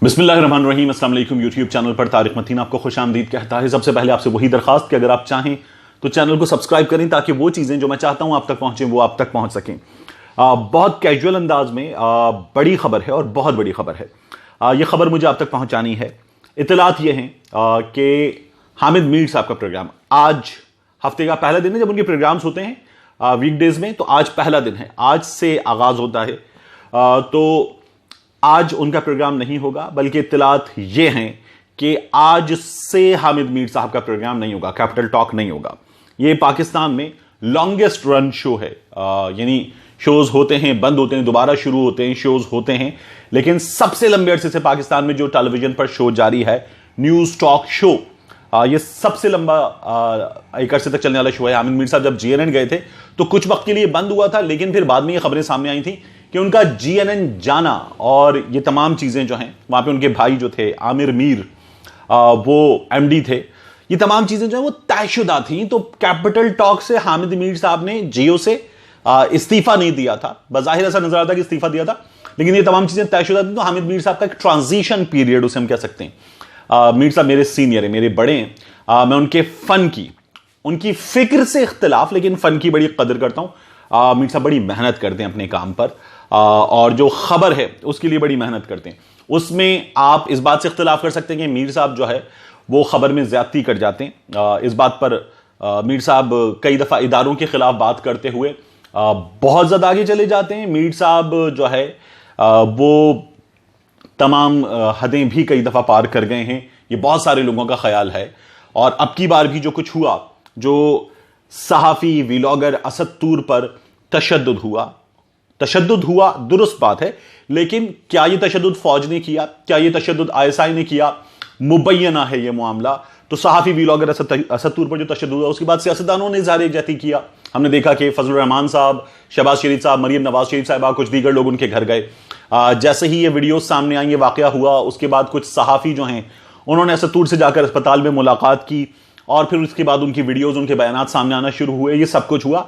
बिस्मिल्लाहिर्रहमानिर्रहीम। अस्सलाम वालेकुम। यूट्यूब चैनल पर तारिक मतीन आपको खुशामदीद कहता है। सबसे पहले आपसे वही दरखास्त कि अगर आप चाहें तो चैनल को सब्सक्राइब करें ताकि वो चीज़ें जो मैं चाहता हूं आप तक पहुंचे वो आप तक पहुंच सकें। बहुत कैजुअल अंदाज में बड़ी खबर है और बहुत बड़ी खबर है। यह खबर मुझे आप तक पहुंचानी है। इतलात ये हैं कि हामिद मीर साहब का प्रोग्राम आज हफ्ते का पहला दिन है जब उनके प्रोग्राम्स होते हैं वीकडेज में, तो आज पहला दिन है, आज से आगाज होता है। तो आज उनका प्रोग्राम नहीं होगा, बल्कि इत्तलात ये हैं कि आज से हामिद मीर साहब का प्रोग्राम नहीं होगा, कैपिटल टॉक नहीं होगा। ये पाकिस्तान में लॉन्गेस्ट रन शो है, यानी शोज होते हैं, बंद होते हैं, दोबारा शुरू होते हैं, शोज होते हैं, लेकिन सबसे लंबे अरसे से पाकिस्तान में जो टेलीविजन पर शो जारी है, न्यूज टॉक शो, ये सबसे लंबा एक अरसे तक चलने वाला शो है। हामिद मीर साहब जब जीएनएन गए थे तो कुछ वक्त के लिए बंद हुआ था, लेकिन फिर बाद में ये खबरें सामने आई थी कि उनका जीएनएन जाना और ये तमाम चीजें जो हैं, वहां पे उनके भाई जो थे आमिर मीर, वो एमडी थे, ये तमाम चीजें जो हैं वो तयशुदा थी। तो कैपिटल टॉक से हामिद मीर साहब ने जियो से इस्तीफा नहीं दिया था, बजाहिर ऐसा नजर आता कि इस्तीफा दिया था, लेकिन ये तमाम चीजें तयशुदा थी। तो हामिद मीर साहब का एक ट्रांजिशन पीरियड उसे हम कह सकते हैं। मीर साहब मेरे सीनियर है, मेरे बड़े हैं, मैं उनके फन की, उनकी फिक्र से इख्तिलाफ, लेकिन फन की बड़ी कदर करता हूं। मीर साहब बड़ी मेहनत करते हैं अपने काम पर, और जो खबर है उसके लिए बड़ी मेहनत करते हैं। उसमें आप इस बात से इख्तिलाफ कर सकते हैं कि मीर साहब जो है वो खबर में ज्यादती कर जाते हैं। इस बात पर मीर साहब कई दफा इदारों के खिलाफ बात करते हुए बहुत ज्यादा आगे चले जाते हैं। मीर साहब जो है वो तमाम हदें भी कई दफा पार कर गए हैं, ये बहुत सारे लोगों का ख्याल है। और अब की बार भी जो कुछ हुआ, जो सहाफी व्लॉगर असद तूर पर तशद्दुद हुआ, दुरुस्त बात है, लेकिन क्या यह तशद्दुद फौज ने किया, क्या यह तशद्दुद आईएसआई ने किया, मुबैना है यह मामला। तो सहाफी व्लॉगर असद तूर पर जो तशद्दुद हुआ, उसके बाद सियासतदानों ने इज़हार यकजहती किया। हमने देखा कि फजलुर रहमान साहब, शहबाज शरीफ साहब, मरियम नवाज शरीफ साहबा, कुछ दीगर लोग उनके घर गए। जैसे ही ये वीडियो सामने आई, ये वाकया हुआ, उसके बाद कुछ सहाफी जो हैं उन्होंने असद तूर से जाकर अस्पताल में मुलाकात की, और फिर उसके बाद उनकी वीडियोज, उनके बयानात सामने आना शुरू हुए। ये सब कुछ हुआ।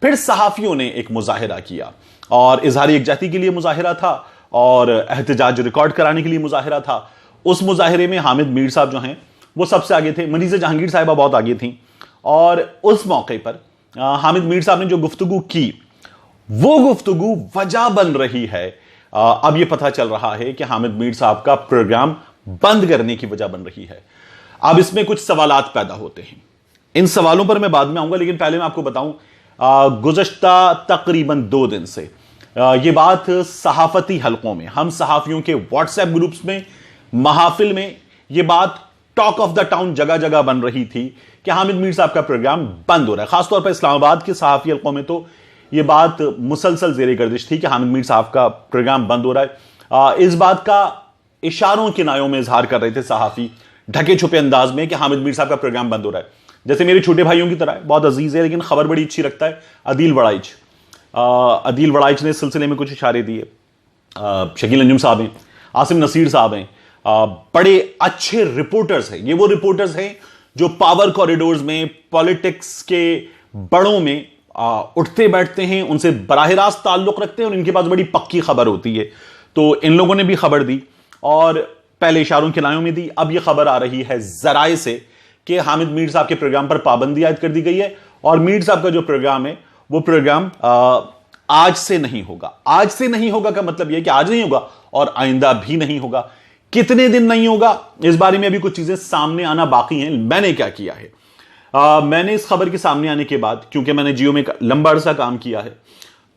फिर सहाफियों ने एक मुजाहिरा किया, और इजहार यकजहती के लिए मुजाहिरा था, और एहतजाज रिकॉर्ड कराने के लिए मुजाहिरा था। उस मुजाहिरे में हामिद मीर साहब जो हैं वो सबसे आगे थे, मनीज़ा जहांगीर साहिबा बहुत आगे थी। और उस मौके पर हामिद मीर साहब ने जो गुफ्तगू की, वो गुफ्तगू वजह बन रही है। अब यह पता चल रहा है कि हामिद मीर साहब का प्रोग्राम बंद करने की वजह बन रही है। अब इसमें कुछ सवालात पैदा होते हैं, इन सवालों पर मैं बाद में आऊंगा, लेकिन पहले मैं आपको बताऊं, गुज़श्ता तकरीबन 2 दिन से यह बात सहाफती हलकों में, हम सहाफियों के व्हाट्सएप ग्रुप्स में, महाफिल में, यह बात टॉक ऑफ द टाउन जगह जगह बन रही थी कि हामिद मीर साहब का प्रोग्राम बंद हो रहा है। खासतौर पर इस्लामाबाद के सहाफी हलकों में तो यह बात मुसलसल ज़ेरे गर्दिश थी कि हामिद मीर साहब का प्रोग्राम बंद हो रहा है। इस बात का इशारों किनारों में इजहार कर रहे थे सहाफी, ढके छुपे अंदाज में, कि हामिद मीर साहब का प्रोग्राम बंद हो रहा है। जैसे मेरे छोटे भाइयों की तरह, बहुत अजीज है, लेकिन खबर बड़ी अच्छी रखता है, अदील वड़ाइच ने इस सिलसिले में कुछ इशारे दिए। शकील अंजुम साहब हैं, आसिम नसीर साहब हैं, बड़े अच्छे रिपोर्टर्स हैं। ये वो रिपोर्टर्स हैं जो पावर कॉरिडोर्स में, पॉलिटिक्स के बड़ों में उठते बैठते हैं, उनसे बराह रास्त ताल्लुक रखते हैं, और इनके पास बड़ी पक्की खबर होती है। तो इन लोगों ने भी खबर दी, और पहले इशारों के लायों में दी। अब यह खबर आ रही है जराए से कि हामिद मीर साहब के प्रोग्राम पर पाबंदी आयद कर दी गई है, और मीर साहब का जो प्रोग्राम है वो प्रोग्राम आज से नहीं होगा। आज से नहीं होगा का मतलब यह कि आज नहीं होगा और आइंदा भी नहीं होगा। कितने दिन नहीं होगा, इस बारे में अभी कुछ चीजें सामने आना बाकी हैं। मैंने क्या किया है, मैंने इस खबर के सामने आने के बाद, क्योंकि मैंने जियो में लंबा अरसा काम किया है,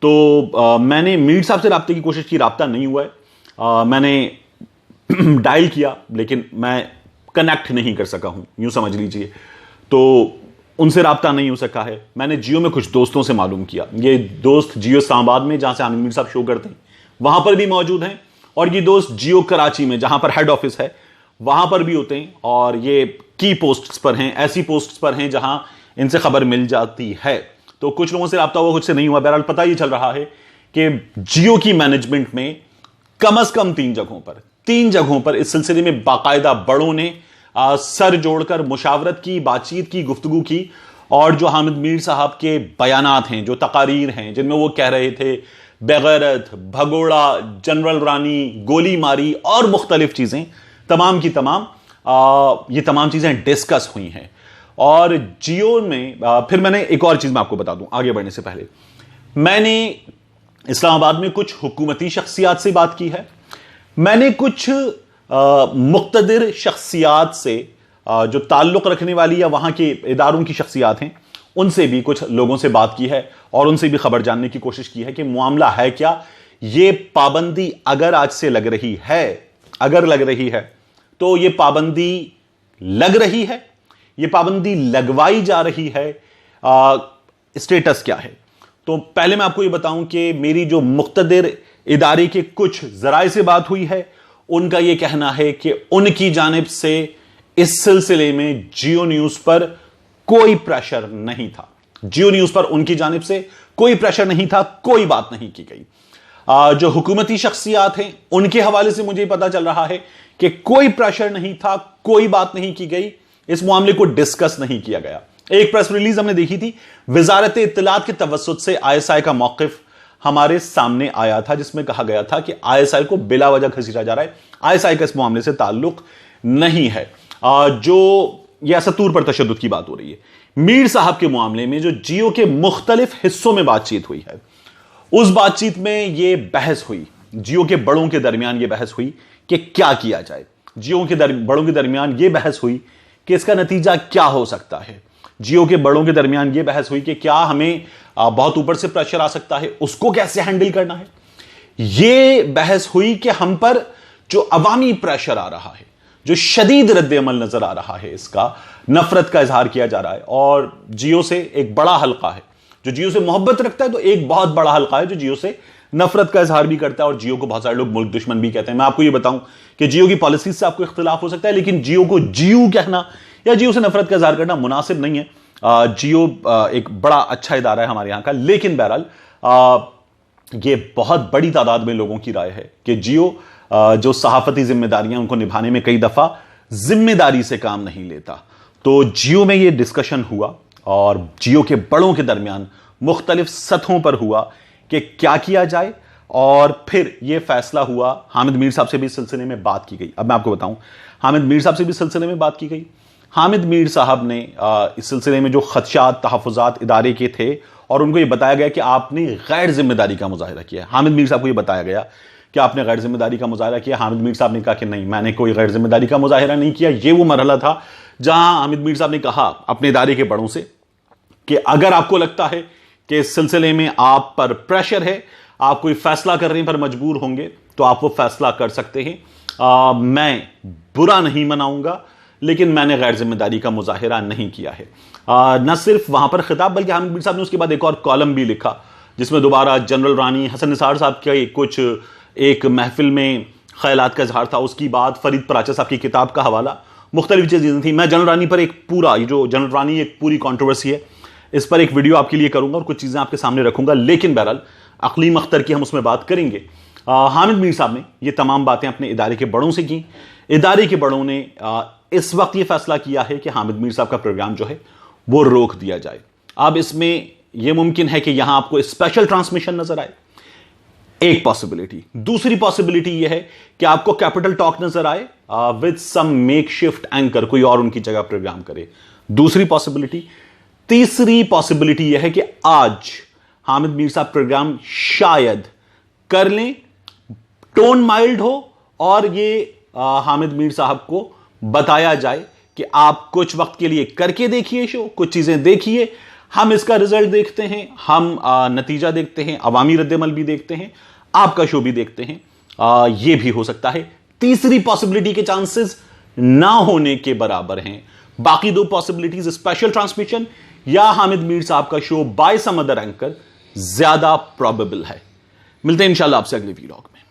तो मैंने मीर साहब से राब्ते की कोशिश की, राब्ता नहीं हुआ है। मैंने डायल किया, लेकिन मैं कनेक्ट नहीं कर सका हूं, यूं समझ लीजिए। तो उनसे राब्ता नहीं हो सका है। मैंने जियो में कुछ दोस्तों से मालूम किया, ये दोस्त जियो इस्लामाबाद में, जहां से हामिद मीर साहब शो करते हैं, वहां पर भी मौजूद हैं, और ये दोस्त जियो कराची में, जहां पर हेड ऑफिस है, वहां पर भी होते हैं, और ये की पोस्ट्स पर हैं, ऐसी पोस्ट्स पर हैं जहां इनसे खबर मिल जाती है। तो कुछ लोगों से राब्ता हुआ, कुछ से नहीं हुआ। बहरहाल पता ही चल रहा है कि जियो की मैनेजमेंट में कम से कम 3 जगहों पर इस सिलसिले में बाकायदा बड़ों ने सर जोड़कर मुशावरत की, बातचीत की, गुफ्तगू की, और जो हामिद मीर साहब के बयानात हैं, जो तकारीर हैं, जिनमें वो कह रहे थे बेगैरत, भगोड़ा, जनरल रानी, गोली मारी और मुख्तलिफ चीजें तमाम की तमाम ये तमाम चीजें डिस्कस हुई हैं। और जियो में फिर मैंने एक और चीज मैं आपको बता दूं आगे बढ़ने से पहले, मैंने इस्लामाबाद में कुछ हुकूमती शख्सियात से बात की है, मैंने कुछ मुक्तदिर शख्सियात से जो ताल्लुक रखने वाली या वहां के इदारों की शख्सियात हैं उनसे भी कुछ लोगों से बात की है और उनसे भी खबर जानने की कोशिश की है कि मामला है क्या। ये पाबंदी अगर आज से लग रही है, अगर लग रही है तो ये पाबंदी लग रही है, ये पाबंदी लगवाई जा रही है, स्टेटस क्या है। तो पहले मैं आपको ये बताऊं कि मेरी जो मुक्तदिर इदारे के कुछ जराए से बात हुई है, उनका यह कहना है कि उनकी जानिब से इस सिलसिले में जियो न्यूज पर कोई प्रेशर नहीं था। जियो न्यूज पर उनकी जानिब से कोई प्रेशर नहीं था, कोई बात नहीं की गई। जो हुकूमती शख्सियात हैं उनके हवाले से मुझे पता चल रहा है कि कोई प्रेशर नहीं था, कोई बात नहीं की गई, इस मामले को डिस्कस नहीं किया गया। एक प्रेस रिलीज हमने देखी थी, वजारत इत्तलात के तवस्सुत से आईएसआई का मौकिफ हमारे सामने आया था जिसमें कहा गया था कि आईएसआई को बिला वजह घसीटा जा रहा है, आईएसआई का इस मामले से ताल्लुक नहीं है। जो यह असतूर पर तशद्दुद की बात हो रही है, मीर साहब के मामले में जो जियो के मुख्तलिफ हिस्सों में बातचीत हुई है, उस बातचीत में यह बहस हुई, जियो के बड़ों के दरमियान यह बहस हुई कि क्या किया जाए। जियो के बड़ों के दरमियान यह बहस हुई कि इसका नतीजा क्या हो सकता है। जियो के बड़ों के दरमियान यह बहस हुई कि क्या हमें बहुत ऊपर से प्रेशर आ सकता है, उसको कैसे हैंडल करना है। यह बहस हुई कि हम पर जो अवामी प्रेशर आ रहा है, जो शदीद रद्द अमल नजर आ रहा है, इसका नफरत का इजहार किया जा रहा है। और जियो से एक बड़ा हल्का है जो जियो से मोहब्बत रखता है, तो एक बहुत बड़ा हल्का है जो जियो से नफरत का इजहार भी करता है और जियो को बहुत सारे लोग मुल्क दुश्मन भी कहते हैं। मैं आपको यह बताऊं कि जियो की पॉलिसी से आपको इख्तिलाफ हो सकता है, लेकिन जियो को जियो कहना या जियो से नफरत का इजहार करना मुनासिब नहीं है। जियो एक बड़ा अच्छा इदारा है हमारे यहां का, लेकिन बहरहाल यह बहुत बड़ी तादाद में लोगों की राय है कि जियो जो सहाफती जिम्मेदारियां उनको निभाने में कई दफा जिम्मेदारी से काम नहीं लेता। तो जियो में यह डिस्कशन हुआ और जियो के बड़ों के दरमियान मुख्तलिफ सतहों पर हुआ कि क्या किया जाए, और फिर यह फैसला हुआ। हामिद मीर साहब से भी इस सिलसिले में बात की गई। अब मैं आपको बताऊं, हामिद मीर साहब से भी इस सिलसिले में बात की गई। हामिद मीर साहब ने इस सिलसिले में जो खदशात तहफ़्फ़ुज़ात इदारे के थे और उनको यह बताया गया कि आपने गैर जिम्मेदारी का मुजाहिरा किया। हामिद मीर साहब को यह बताया गया कि आपने गैर जिम्मेदारी का मुजाहिरा किया। हामिद मीर साहब ने कहा कि नहीं, मैंने कोई गैर जिम्मेदारी का मुजाहिरा नहीं किया। यह वो मरहला था जहां हामिद मीर साहब ने कहा अपने इदारे के बड़ों से कि अगर आपको लगता है कि इस सिलसिले में आप पर प्रेशर है, आप कोई फैसला करने पर मजबूर होंगे, तो आप वो फैसला कर सकते हैं। मैं बुरा नहीं मनाऊंगा, लेकिन मैंने गैर जिम्मेदारी का मुजाहिरा नहीं किया है। न सिर्फ वहां पर खिताब, बल्कि हामिद मीर साहब ने उसके बाद एक और कॉलम भी लिखा जिसमें दोबारा जनरल रानी हसन निसार साहब के कुछ एक महफिल में ख्यालात का इजहार था, उसकी बाद फरीद पराचा साहब की किताब का हवाला, मुख्तलिफ चीजें थी। मैं जनरल रानी पर एक पूरा, ये जो जनरल रानी एक पूरी कॉन्ट्रोवर्सी है, इस पर एक वीडियो आपके लिए करूंगा और कुछ चीजें आपके सामने रखूंगा, लेकिन बहरहाल अकलीम अख्तर की हम उसमें बात करेंगे। हामिद मीर साहब ने ये तमाम बातें अपने इदारे के बड़ों से की। इदारे के बड़ों ने इस वक्त ये फैसला किया है कि हामिद मीर साहब का प्रोग्राम जो है वो रोक दिया जाए। अब इसमें यह मुमकिन है कि यहां आपको स्पेशल ट्रांसमिशन नजर आए, एक पॉसिबिलिटी। दूसरी पॉसिबिलिटी यह है कि आपको कैपिटल टॉक नजर आए विद सम मेकशिफ्ट एंकर, कोई और उनकी जगह प्रोग्राम करे, दूसरी पॉसिबिलिटी। तीसरी पॉसिबिलिटी यह है कि आज हामिद मीर साहब प्रोग्राम शायद कर लें, टोन माइल्ड हो और ये हामिद मीर साहब को बताया जाए कि आप कुछ वक्त के लिए करके देखिए शो, कुछ चीजें देखिए, हम इसका रिजल्ट देखते हैं, हम नतीजा देखते हैं, अवामी रद्दमल भी देखते हैं, आपका शो भी देखते हैं। यह भी हो सकता है। तीसरी पॉसिबिलिटी के चांसेस ना होने के बराबर हैं। बाकी दो पॉसिबिलिटीज, स्पेशल ट्रांसमिशन या हामिद मीर साहब का show by some other anchor, ज्यादा प्रोबेबल है। मिलते हैं इंशाल्लाह आपसे अगले वीडियो में।